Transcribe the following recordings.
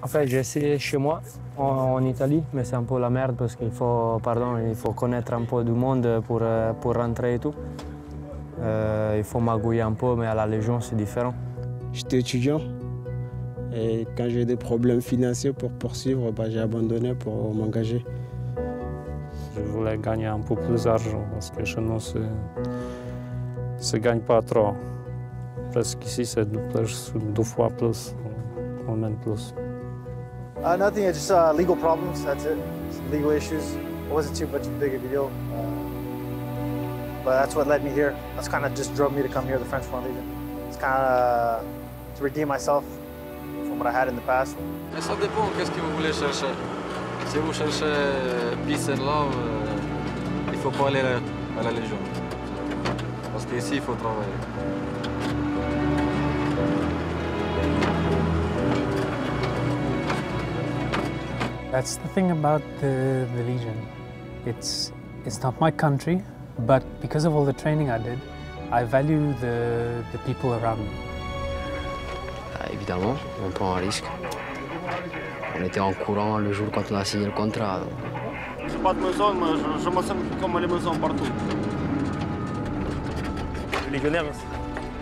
En fait, j'ai essayé chez moi, en Italie, mais c'est un peu la merde parce qu'il faut, il faut connaître un peu du monde pour rentrer et tout. Il faut magouiller un peu, mais à la Légion, c'est différent. J'étais étudiant et quand j'ai eu des problèmes financiers pour poursuivre, j'ai abandonné pour m'engager. Je voulais gagner un peu plus d'argent parce que chez nous, ça ne gagne pas trop. Presque ici, c'est deux fois plus, ou même plus. Nothing, just legal problems, that's it. Some legal issues. It wasn't too much big of a deal. But that's what led me here. That's kind of just drove me to come here, the French Foreign Legion. It's kind of to redeem myself from what I had in the past. Et ça dépend, qu'est-ce que vous voulez chercher. Si vous cherchez peace and love, il ne faut pas aller à la Légion. Parce qu'ici, il faut travailler. That's the thing about the Legion. It's not my country, but because of all the training I did, I value the people around me. Évidemment, on prend un risque. On était en courant le jour quand on a signé le contrat. Je n'ai pas de maison, mais je me sens comme les maisons partout. Le légionnaire,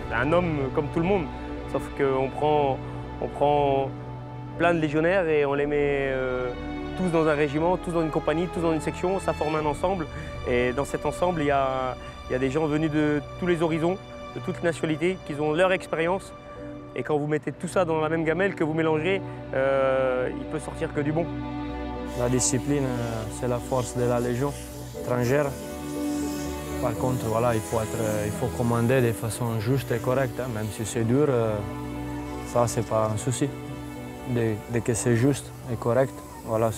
c'est un homme comme tout le monde, sauf qu'on prend plein de légionnaires et on les met tous dans un régiment, tous dans une compagnie, tous dans une section, ça forme un ensemble. Et dans cet ensemble, il y a des gens venus de tous les horizons, de toutes les nationalités, qui ont leur expérience. Et quand vous mettez tout ça dans la même gamelle, que vous mélangez, il peut sortir que du bon. La discipline, c'est la force de la Légion étrangère. Par contre, voilà, il faut commander de façon juste et correcte, hein. Même si c'est dur, ça, c'est pas un souci. Dès que c'est juste et correct, voilà,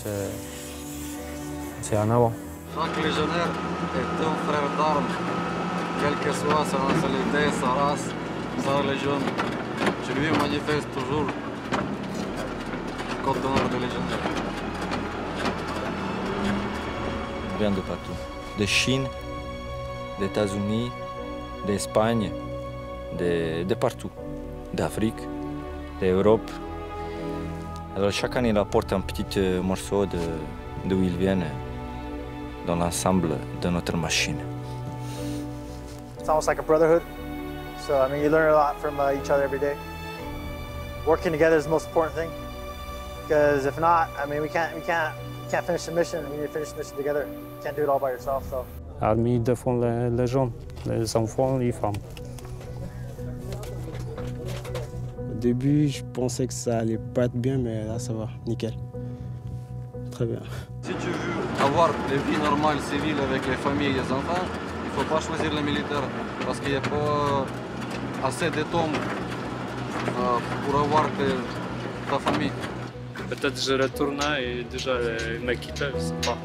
c'est en avant. Chaque légionnaire est un frère d'armes, quelle que soit sa nationalité, sa race, sa religion. Je lui manifeste toujours le code d'honneur de légionnaire. On vient de partout. De Chine, des États-Unis, d'Espagne, de partout. D'Afrique, d'Europe. Alors chaque année, il apporte un petit morceau d'où ils viennent dans l'ensemble de notre machine. It's almost like a brotherhood. So, I mean, you learn a lot from each other every day. Working together is the most important thing. Because if not, I mean, we can't finish the mission. We need to finish the mission together. You can't do it all by yourself, so. L'armée défend les gens, les enfants, les femmes. Au début, je pensais que ça allait pas être bien, mais là, ça va, nickel. Très bien. Si tu veux avoir des vies normales, civiles, avec les familles et les enfants, il ne faut pas choisir les militaires, parce qu'il n'y a pas assez de temps pour avoir ta famille. Peut-être je retournais et déjà il m'a quitté, je ne sais pas.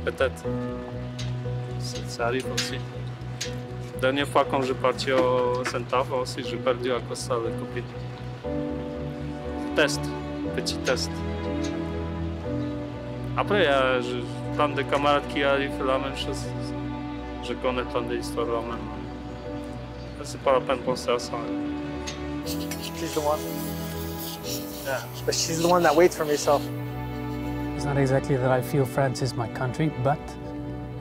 Peut-être. Ça arrive aussi. La dernière fois quand je suis parti au Saint-Ave aussi, j'ai perdu à cause de ça, la copine. Test, petit test. Après, il y a plein de camarades qui arrivent la même chose. Je connais plein d'histoires là même. C'est pas la peine de penser à ça. She's the one. Yeah. But she's the one that waits for me, so. It's not exactly that I feel France is my country, but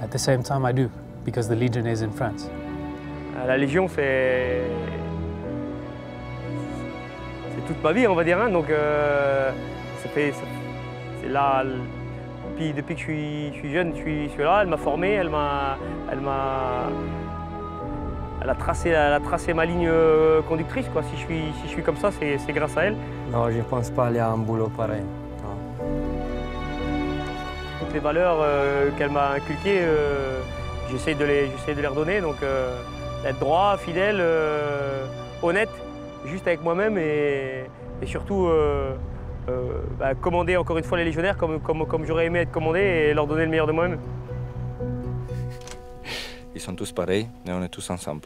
at the same time I do, because the Legion is in France. La Légion, c'est toute ma vie, on va dire, hein. Donc c'est là. Depuis que je suis jeune, je suis là. Elle m'a formé, elle a tracé ma ligne conductrice, quoi. Si je suis comme ça, c'est grâce à elle. Non, je ne pense pas aller à un boulot pareil. Non. Toutes les valeurs qu'elle m'a inculquées, j'essaie de les redonner. Donc être droit, fidèle, honnête, juste avec moi-même et surtout commander encore une fois les légionnaires comme j'aurais aimé être commandé et leur donner le meilleur de moi-même. Ils sont tous pareils et on est tous ensemble.